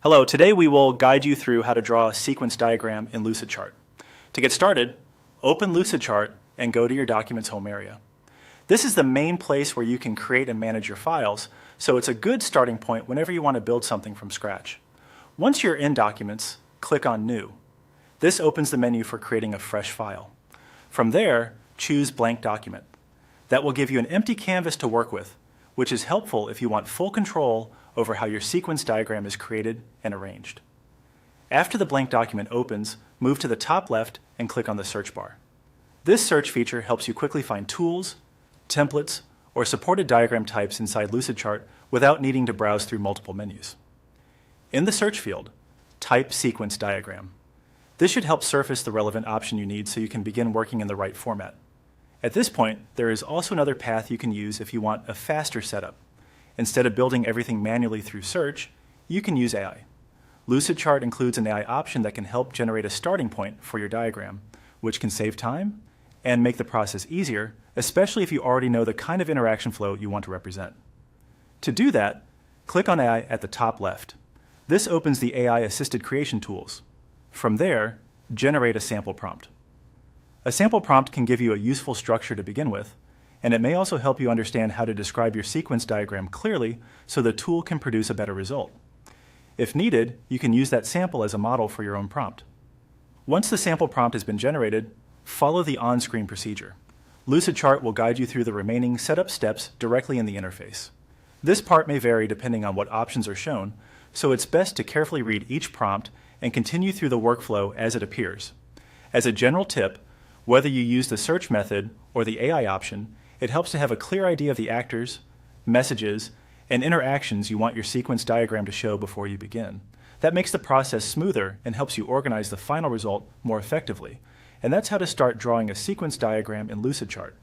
Hello, today we will guide you through how to draw a sequence diagram in Lucidchart. To get started, open Lucidchart and go to your document's home area. This is the main place where you can create and manage your files, so it's a good starting point whenever you want to build something from scratch. Once you're in Documents, click on New. This opens the menu for creating a fresh file. From there, choose Blank Document. That will give you an empty canvas to work with, which is helpful if you want full control over how your sequence diagram is created and arranged. After the blank document opens, move to the top left and click on the search bar. This search feature helps you quickly find tools, templates, or supported diagram types inside Lucidchart without needing to browse through multiple menus. In the search field, type Sequence Diagram. This should help surface the relevant option you need so you can begin working in the right format. At this point, there is also another path you can use if you want a faster setup. Instead of building everything manually through search, you can use AI. Lucidchart includes an AI option that can help generate a starting point for your diagram, which can save time and make the process easier, especially if you already know the kind of interaction flow you want to represent. To do that, click on AI at the top left. This opens the AI-assisted creation tools. From there, generate a sample prompt. A sample prompt can give you a useful structure to begin with, and it may also help you understand how to describe your sequence diagram clearly so the tool can produce a better result. If needed, you can use that sample as a model for your own prompt. Once the sample prompt has been generated, follow the on-screen procedure. Lucidchart will guide you through the remaining setup steps directly in the interface. This part may vary depending on what options are shown, so it's best to carefully read each prompt and continue through the workflow as it appears. As a general tip, whether you use the search method or the AI option, it helps to have a clear idea of the actors, messages, and interactions you want your sequence diagram to show before you begin. That makes the process smoother and helps you organize the final result more effectively. And that's how to start drawing a sequence diagram in Lucidchart.